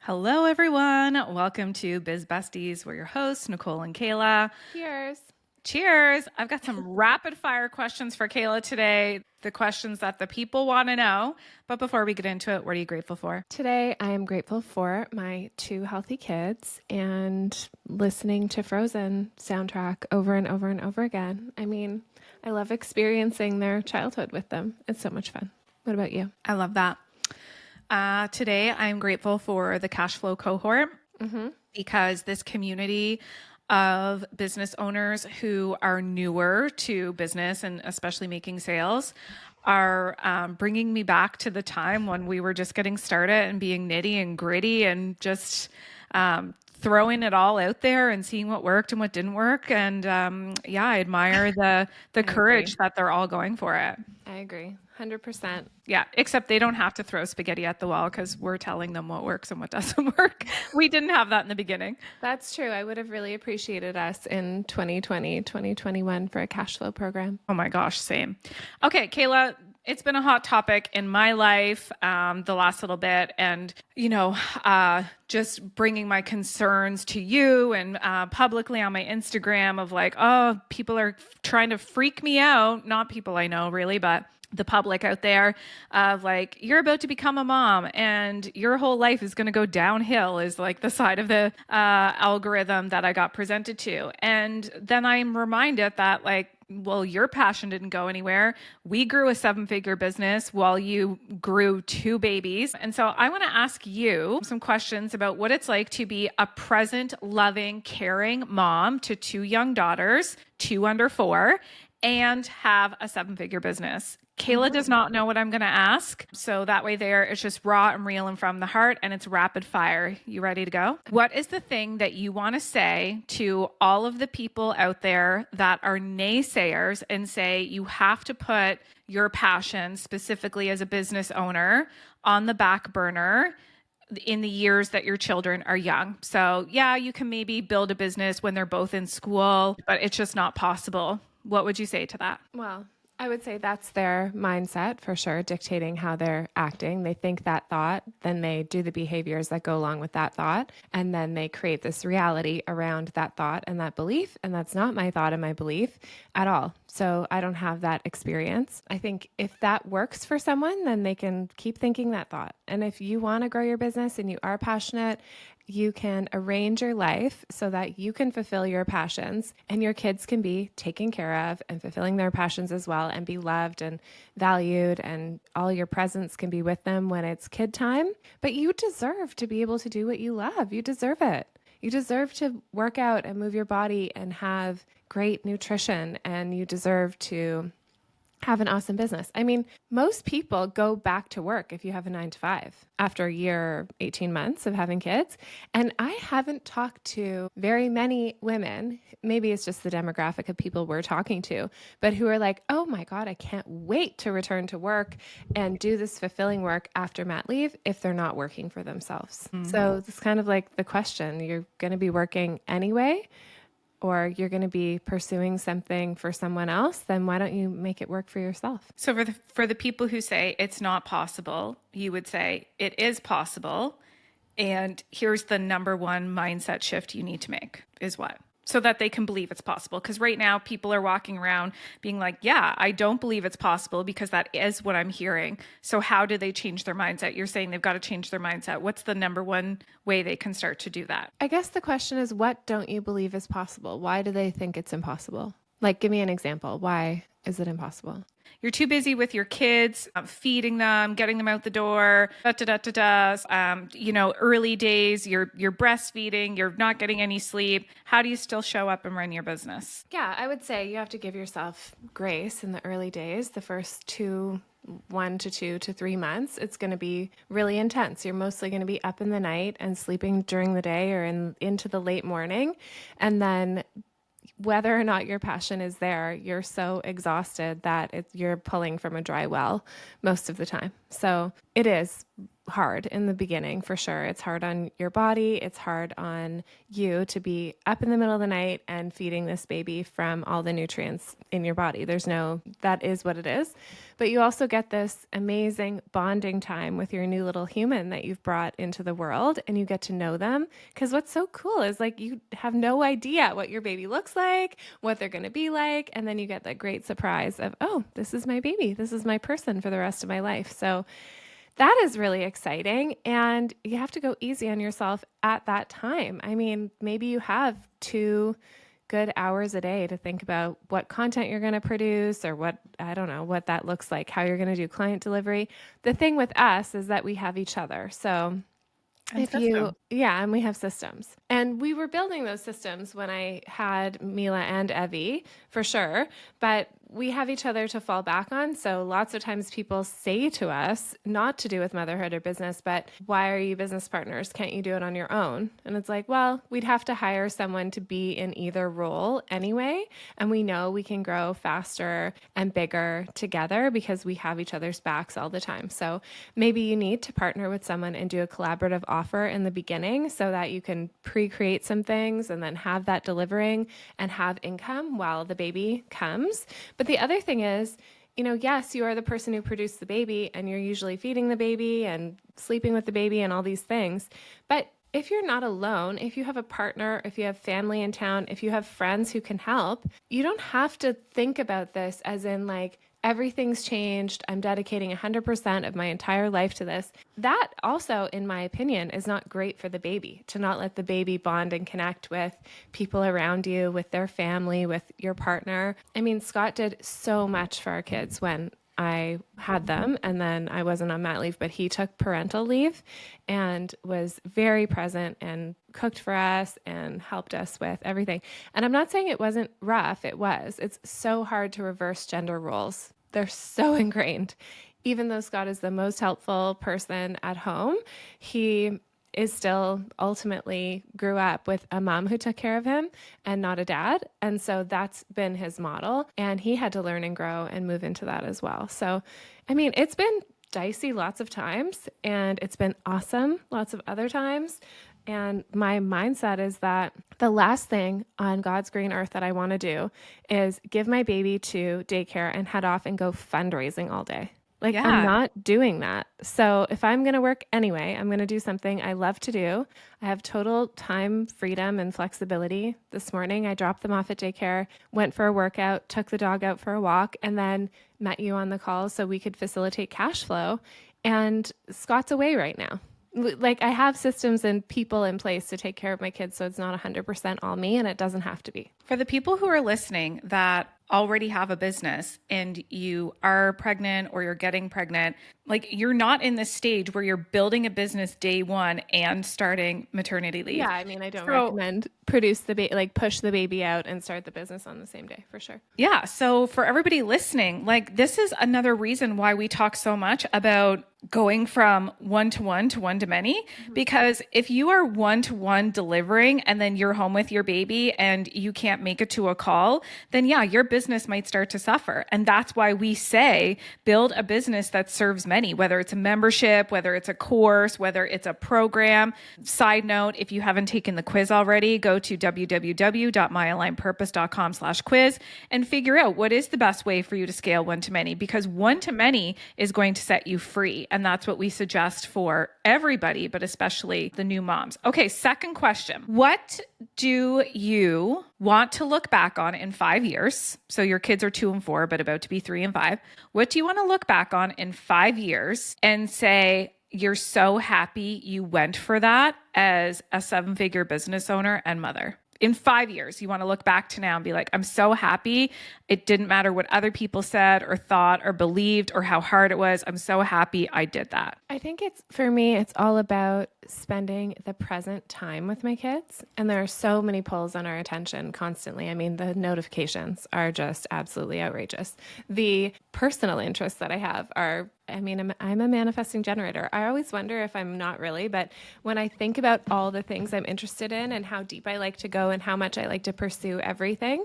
Hello, everyone. Welcome to BizBesties. We're your hosts, Nicole and Kaila. Cheers. Cheers. I've got some rapid fire questions for Kaila today, the questions that the people want to know. But before we get into it, what are you grateful for? Today, I am grateful for my 2 healthy kids and listening to Frozen soundtrack over and over and over again. I mean, I love experiencing their childhood with them. It's so much fun. What about you? I love that. Today, I'm grateful for the cash flow cohort because this community of business owners who are newer to business and especially making sales are bringing me back to the time when we were just getting started and being nitty and gritty and just throwing it all out there and seeing what worked and what didn't work. And I admire the courage that they're all going for it. I agree. 100%. Yeah, except they don't have to throw spaghetti at the wall because we're telling them what works and what doesn't work. We didn't have that in the beginning. That's true. I would have really appreciated us in 2020, 2021 for a cash flow program. Oh my gosh, same. Okay, Kaila, it's been a hot topic in my life the last little bit. And, just bringing my concerns to you and publicly on my Instagram of like, oh, people are trying to freak me out. Not people I know really, but the public out there of like, you're about to become a mom and your whole life is going to go downhill is like the side of the algorithm that I got presented to. And then I'm reminded that like, well, your passion didn't go anywhere. We grew a 7-figure business while you grew 2 babies. And so I want to ask you some questions about what it's like to be a present, loving, caring mom to 2 young daughters, 2 under 4, and have a 7-figure business. Kaila does not know what I'm going to ask. So that way there, it's just raw and real and from the heart and it's rapid fire. You ready to go? What is the thing that you want to say to all of the people out there that are naysayers and say you have to put your passion, specifically as a business owner, on the back burner in the years that your children are young? So yeah, you can maybe build a business when they're both in school, but it's just not possible. What would you say to that? Well, I would say that's their mindset for sure, dictating how they're acting. They think that thought, then they do the behaviors that go along with that thought, and then they create this reality around that thought and that belief. And that's not my thought and my belief at all. So I don't have that experience. I think if that works for someone, then they can keep thinking that thought. And if you want to grow your business and you are passionate, you can arrange your life so that you can fulfill your passions and your kids can be taken care of and fulfilling their passions as well and be loved and valued, and all your presence can be with them when it's kid time. But you deserve to be able to do what you love. You deserve it. You deserve to work out and move your body and have great nutrition, and you deserve to have an awesome business. I mean, most people go back to work if you have a 9-to-5 after a year, 18 months of having kids. And I haven't talked to very many women, maybe it's just the demographic of people we're talking to, but who are like, oh my God, I can't wait to return to work and do this fulfilling work after mat leave if they're not working for themselves. So it's kind of like the question, you're going to be working anyway, or you're going to be pursuing something for someone else, then why don't you make it work for yourself? So for the people who say it's not possible, you would say it is possible. And here's the number one mindset shift you need to make is what? So that they can believe it's possible. Because right now people are walking around being like, yeah, I don't believe it's possible because that is what I'm hearing. So how do they change their mindset? You're saying they've got to change their mindset. What's the number one way they can start to do that? I guess the question is, what don't you believe is possible? Why do they think it's impossible? Like, give me an example. Why is it impossible? You're too busy with your kids, feeding them, getting them out the door, early days, you're breastfeeding, you're not getting any sleep. How do you still show up and run your business? Yeah, I would say you have to give yourself grace in the early days, the first 1 to 2 to 3 months. It's going to be really intense. You're mostly going to be up in the night and sleeping during the day or into the late morning. And then whether or not your passion is there, you're so exhausted that you're pulling from a dry well most of the time. So it is hard in the beginning for sure. It's hard on your body. It's hard on you to be up in the middle of the night and feeding this baby from all the nutrients in your body. That is what it is. But you also get this amazing bonding time with your new little human that you've brought into the world, and you get to know them. Because what's so cool is like you have no idea what your baby looks like, what they're going to be like. And then you get that great surprise of, oh, this is my baby. This is my person for the rest of my life. So that is really exciting. And you have to go easy on yourself at that time. I mean, maybe you have 2 good hours a day to think about what content you're going to produce or I don't know, what that looks like, how you're going to do client delivery. The thing with us is that we have each other. So and we have systems. And we were building those systems when I had Mila and Evie, for sure. But we have each other to fall back on. So lots of times people say to us, not to do with motherhood or business, but why are you business partners? Can't you do it on your own? And it's like, well, we'd have to hire someone to be in either role anyway. And we know we can grow faster and bigger together because we have each other's backs all the time. So maybe you need to partner with someone and do a collaborative offer in the beginning so that you can pre-create some things and then have that delivering and have income while the baby comes. But the other thing is, yes, you are the person who produced the baby and you're usually feeding the baby and sleeping with the baby and all these things. But if you're not alone, if you have a partner, if you have family in town, if you have friends who can help, you don't have to think about this as in like, everything's changed. I'm dedicating 100% of my entire life to this. That also, in my opinion, is not great for the baby, to not let the baby bond and connect with people around you, with their family, with your partner. I mean, Scott did so much for our kids when I had them, and then I wasn't on mat leave, but he took parental leave and was very present and cooked for us and helped us with everything. And I'm not saying it wasn't rough. It was. It's so hard to reverse gender roles. They're so ingrained. Even though Scott is the most helpful person at home, he is still ultimately grew up with a mom who took care of him and not a dad. And so that's been his model. And he had to learn and grow and move into that as well. So, I mean, it's been dicey lots of times and it's been awesome lots of other times. And my mindset is that the last thing on God's green earth that I want to do is give my baby to daycare and head off and go fundraising all day. Like, I'm not doing that. So if I'm going to work anyway, I'm going to do something I love to do. I have total time freedom and flexibility. This morning, I dropped them off at daycare, went for a workout, took the dog out for a walk, and then met you on the call so we could facilitate cash flow. And Scott's away right now. Like, I have systems and people in place to take care of my kids, so it's not 100% all me, and it doesn't have to be. For the people who are listening that already have a business and you are pregnant or you're getting pregnant, like, you're not in this stage where you're building a business day one and starting maternity leave. Yeah, I mean, I don't recommend push the baby out and start the business on the same day, for sure. Yeah. So for everybody listening, like, this is another reason why we talk so much about going from one-to-one to one-to-many, because if you are one-to-one delivering and then you're home with your baby and you can't make it to a call, then yeah, your business might start to suffer. And that's why we say build a business that serves many, whether it's a membership, whether it's a course, whether it's a program. Side note, if you haven't taken the quiz already, go to www.myalignedpurpose.com/quiz and figure out what is the best way for you to scale one-to-many, because one-to-many is going to set you free. And that's what we suggest for everybody, but especially the new moms. Okay, second question. What do you want to look back on in 5 years? So your kids are 2 and 4, but about to be 3 and 5. What do you want to look back on in 5 years and say, you're so happy you went for that as a 7-figure business owner and mother? In 5 years, you want to look back to now and be like, I'm so happy. It didn't matter what other people said or thought or believed or how hard it was. I'm so happy I did that. I think for me, it's all about spending the present time with my kids. And there are so many pulls on our attention constantly. I mean, the notifications are just absolutely outrageous. The personal interests that I have are, I'm a manifesting generator. I always wonder if I'm not really, but when I think about all the things I'm interested in and how deep I like to go and how much I like to pursue everything,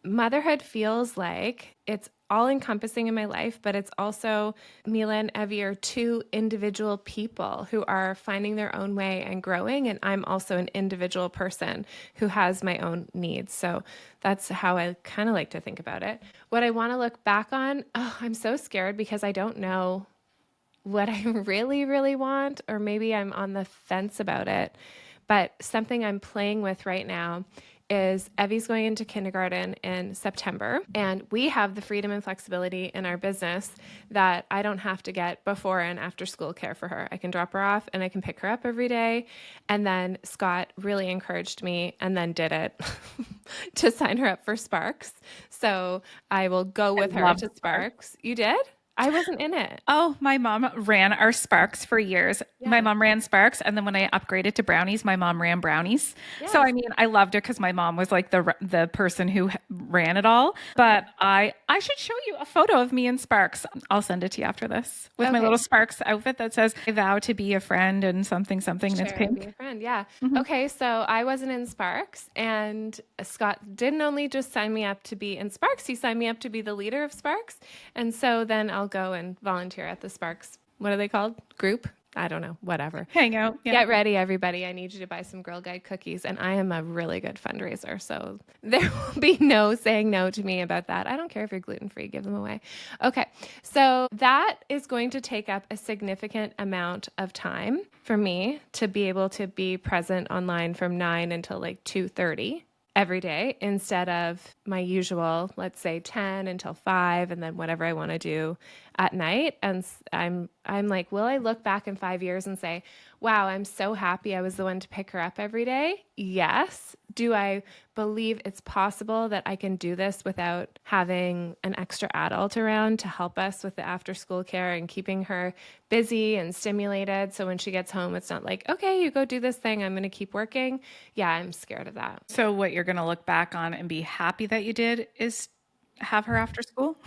motherhood feels like it's all encompassing in my life, but it's also Mila and Evie are two individual people who are finding their own way and growing. And I'm also an individual person who has my own needs. So that's how I kind of like to think about it. What I want to look back on, I'm so scared because I don't know what I really, really want, or maybe I'm on the fence about it. But something I'm playing with right now is Evie's going into kindergarten in September, and we have the freedom and flexibility in our business that I don't have to get before and after school care for her. I can drop her off and I can pick her up every day. And then Scott really encouraged me and then did it to sign her up for Sparks. So I will go with her to Sparks. You did? I wasn't in it. Oh, my mom ran our Sparks for years. Yeah. My mom ran Sparks, and then when I upgraded to Brownies, my mom ran Brownies. Yes. So I mean, I loved it because my mom was like the person who ran it all. But I should show you a photo of me in Sparks. I'll send it to you after this with my little Sparks outfit that says "I vow to be a friend" and something something. And it's Share and pink. be a friend. Yeah. Okay. So I wasn't in Sparks, and Scott didn't only just sign me up to be in Sparks, he signed me up to be the leader of Sparks. And so then I'll go and volunteer at the Sparks. What are they called? Group? I don't know. Whatever. Hang out. Yeah. Get ready, everybody. I need you to buy some Girl Guide cookies. And I am a really good fundraiser. So there will be no saying no to me about that. I don't care if you're gluten-free, give them away. Okay. So that is going to take up a significant amount of time for me to be able to be present online from 9 until like 2:30 every day instead of my usual, let's say 10 until 5 and then whatever I want to do at night. And I'm like, will I look back in 5 years and say, wow, I'm so happy I was the one to pick her up every day? Yes. Do I believe it's possible that I can do this without having an extra adult around to help us with the after school care and keeping her busy and stimulated? So when she gets home, it's not like, okay, you go do this thing, I'm going to keep working. Yeah, I'm scared of that. So what you're going to look back on and be happy that you did is have her after school?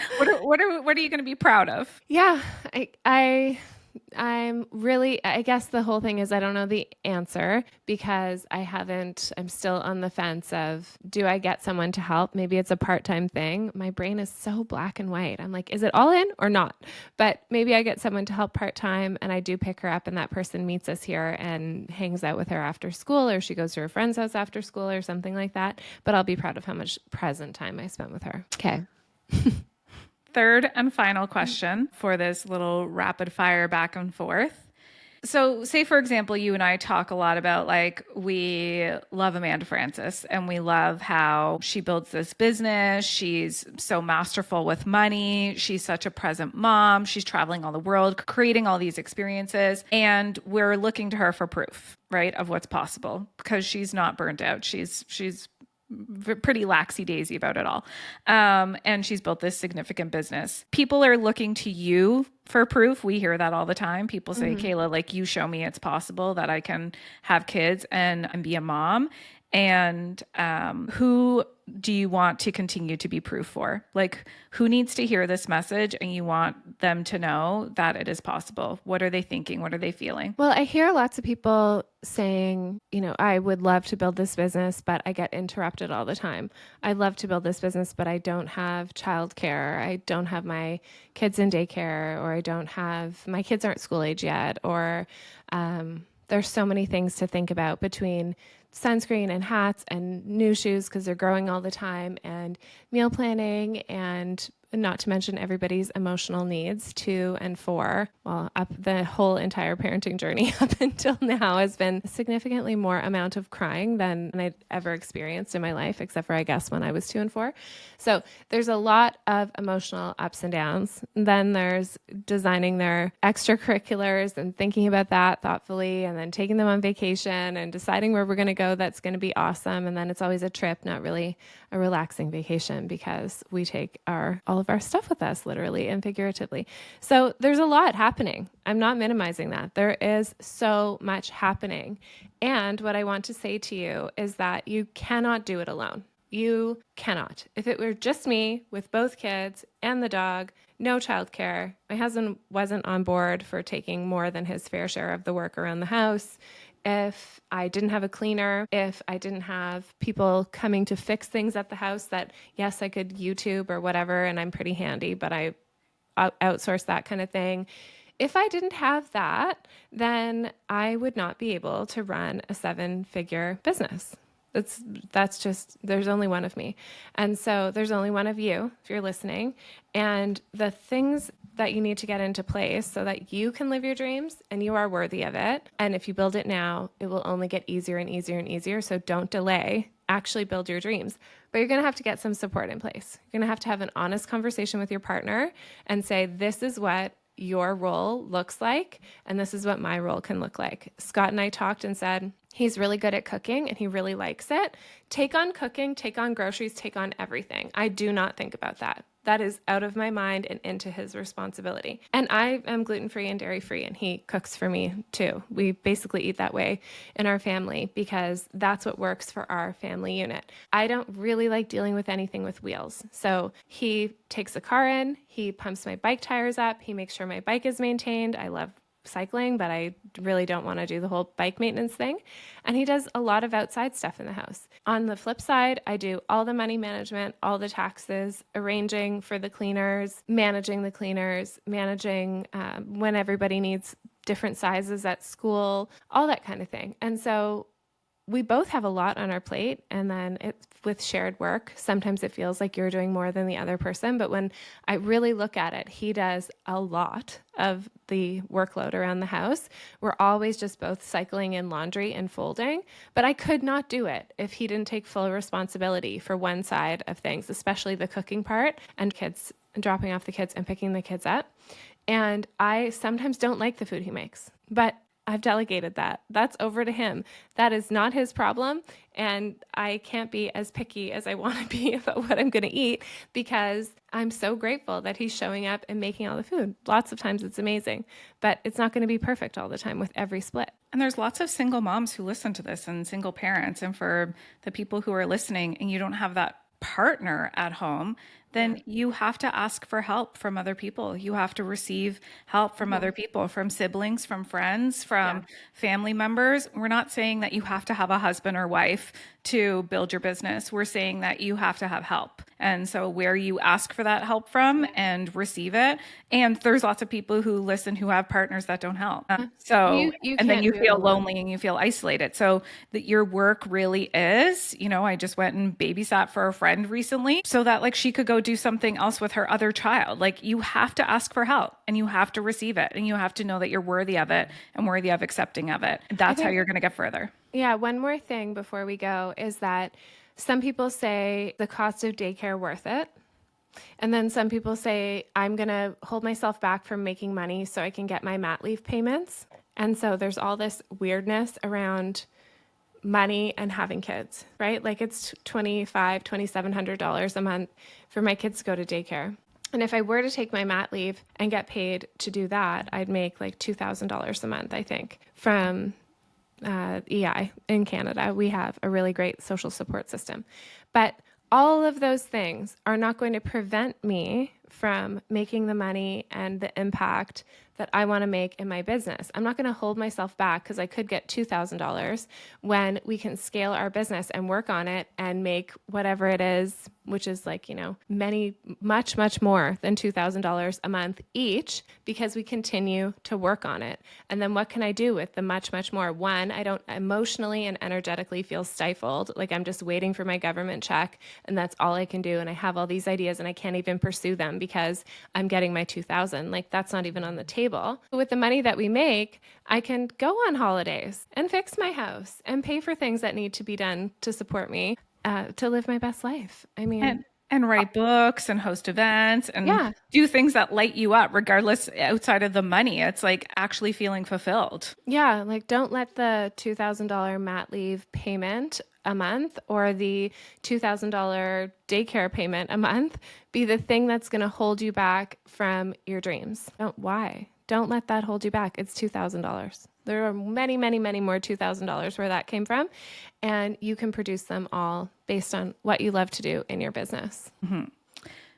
What are you going to be proud of? Yeah, I'm really, I guess the whole thing is I don't know the answer because I'm still on the fence of, do I get someone to help? Maybe it's a part-time thing. My brain is so black and white. I'm like, is it all in or not? But maybe I get someone to help part-time and I do pick her up and that person meets us here and hangs out with her after school, or she goes to her friend's house after school or something like that. But I'll be proud of how much present time I spent with her. Okay. Third and final question for this little rapid fire back and forth. So say, for example, you and I talk a lot about like, we love Amanda Francis and we love how she builds this business. She's so masterful with money. She's such a present mom. She's traveling all the world, creating all these experiences. And we're looking to her for proof, right, of what's possible because she's not burnt out. She's pretty laxy daisy about it all. And she's built this significant business. People are looking to you for proof. We hear that all the time. People say, Kaila, like, you show me it's possible that I can have kids and be a mom. And who do you want to continue to be proof for? Like, who needs to hear this message and you want them to know that it is possible? What are they thinking? What are they feeling? Well, I hear lots of people saying, I would love to build this business, but I get interrupted all the time. I'd love to build this business, but I don't have childcare. I don't have my kids in daycare, or my kids aren't school age yet, or there's so many things to think about between sunscreen and hats and new shoes because they're growing all the time, and meal planning, and not to mention everybody's emotional needs 2 and 4. Well, the whole entire parenting journey up until now has been a significantly more amount of crying than I'd ever experienced in my life, except for I guess when I was 2 and 4. So there's a lot of emotional ups and downs. And then there's designing their extracurriculars and thinking about that thoughtfully, and then taking them on vacation and deciding where we're going to go that's going to be awesome. And then it's always a trip, not really a relaxing vacation, because we take all of our stuff with us, literally and figuratively. So there's a lot happening. I'm not minimizing that. There is so much happening. And what I want to say to you is that you cannot do it alone. You cannot. If it were just me with both kids and the dog, no childcare, my husband wasn't on board for taking more than his fair share of the work around the house, if I didn't have a cleaner, if I didn't have people coming to fix things at the house that, yes, I could YouTube or whatever, and I'm pretty handy, but I outsource that kind of thing. If I didn't have that, then I would not be able to run a 7-figure business. That's just, there's only one of me. And so there's only one of you if you're listening. And the things that you need to get into place so that you can live your dreams and you are worthy of it. And if you build it now, it will only get easier and easier and easier. So don't delay. Actually build your dreams. But you're going to have to get some support in place. You're going to have an honest conversation with your partner and say, this is what your role looks like, and this is what my role can look like. Scott and I talked and said, he's really good at cooking and he really likes it. Take on cooking, take on groceries, take on everything. I do not think about that. That is out of my mind and into his responsibility. And I am gluten-free and dairy-free, and he cooks for me too. We basically eat that way in our family because that's what works for our family unit. I don't really like dealing with anything with wheels. So he takes the car in, he pumps my bike tires up, he makes sure my bike is maintained. I love cycling, but I really don't want to do the whole bike maintenance thing. And he does a lot of outside stuff in the house. On the flip side, I do all the money management, all the taxes, arranging for the cleaners, managing when everybody needs different sizes at school, all that kind of thing. And so we both have a lot on our plate, and then it's with shared work. Sometimes it feels like you're doing more than the other person, but when I really look at it, he does a lot of the workload around the house. We're always just both cycling in laundry and folding, but I could not do it if he didn't take full responsibility for one side of things, especially the cooking part and kids, and dropping off the kids and picking the kids up. And I sometimes don't like the food he makes, but I've delegated that. That's over to him. That is not his problem. And I can't be as picky as I want to be about what I'm going to eat because I'm so grateful that he's showing up and making all the food. Lots of times it's amazing, but it's not going to be perfect all the time with every split. And there's lots of single moms who listen to this, and single parents. And for the people who are listening and you don't have that partner at home, then you have to ask for help from other people. You have to receive help from other people, from siblings, from friends, from family members. We're not saying that you have to have a husband or wife to build your business. We're saying that you have to have help. And so where you ask for that help from and receive it. And there's lots of people who listen who have partners that don't help. And then you feel lonely and you feel isolated. So that your work really is, I just went and babysat for a friend recently so that like she could go do something else with her other child. Like you have to ask for help and you have to receive it and you have to know that you're worthy of it and worthy of accepting of it. That's how you're going to get further. Yeah. One more thing before we go is that some people say the cost of daycare worth it. And then some people say, I'm going to hold myself back from making money so I can get my mat leave payments. And so there's all this weirdness around money and having kids, right? Like it's $2,500, $2,700 a month for my kids to go to daycare. And if I were to take my mat leave and get paid to do that, I'd make like $2,000 a month, I think, from EI in Canada. We have a really great social support system. But all of those things are not going to prevent me from making the money and the impact that I want to make in my business. I'm not going to hold myself back because I could get $2,000 when we can scale our business and work on it and make whatever it is, which is like, much more than $2,000 a month each because we continue to work on it. And then what can I do with the much more? One, I don't emotionally and energetically feel stifled. Like I'm just waiting for my government check and that's all I can do. And I have all these ideas and I can't even pursue them because I'm getting my $2,000. Like that's not even on the table. With the money that we make, I can go on holidays and fix my house and pay for things that need to be done to support me to live my best life. I mean, and write books and host events and do things that light you up, regardless outside of the money. It's like actually feeling fulfilled. Yeah. Like don't let the $2,000 mat leave payment a month or the $2,000 daycare payment a month be the thing that's going to hold you back from your dreams. Why? Don't let that hold you back. It's $2,000. There are many more $2,000 where that came from, and you can produce them all based on what you love to do in your business. Mm-hmm.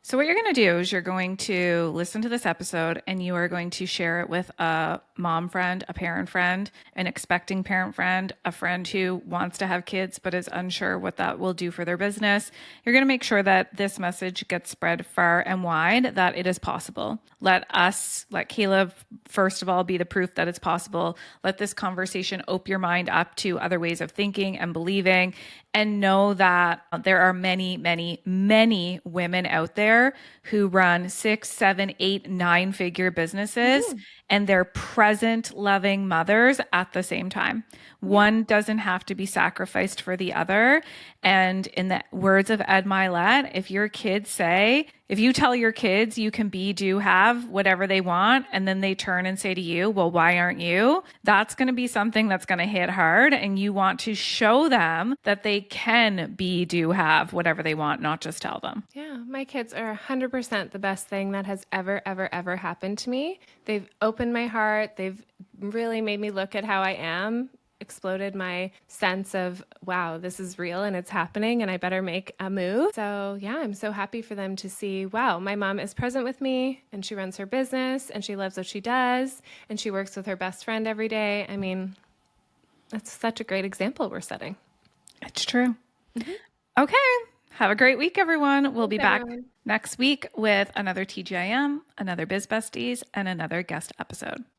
So, what you're going to do is you're going to listen to this episode and you are going to share it with a mom friend, a parent friend, an expecting parent friend, a friend who wants to have kids but is unsure what that will do for their business. You're going to make sure that this message gets spread far and wide, that it is possible. Let Kaila, first of all, be the proof that it's possible. Let this conversation open your mind up to other ways of thinking and believing, and know that there are many, many, many women out there who run 6, 7, 8, 9-figure businesses, and they're present, loving mothers at the same time. One doesn't have to be sacrificed for the other. And in the words of Ed Milet, if you tell your kids you can be, do, have whatever they want, and then they turn and say to you, well, why aren't you? That's going to be something that's going to hit hard. And you want to show them that they can be, do, have whatever they want, not just tell them. Yeah, my kids are 100% the best thing that has ever, ever, ever happened to me. They've opened my heart. They've really made me look at how I am, exploded my sense of, wow, this is real and it's happening and I better make a move. So yeah, I'm so happy for them to see, wow, my mom is present with me and she runs her business and she loves what she does and she works with her best friend every day. I mean, that's such a great example we're setting. It's true. Okay. Have a great week, everyone. We'll be back next week with another TGIM, another BizBesties, and another guest episode.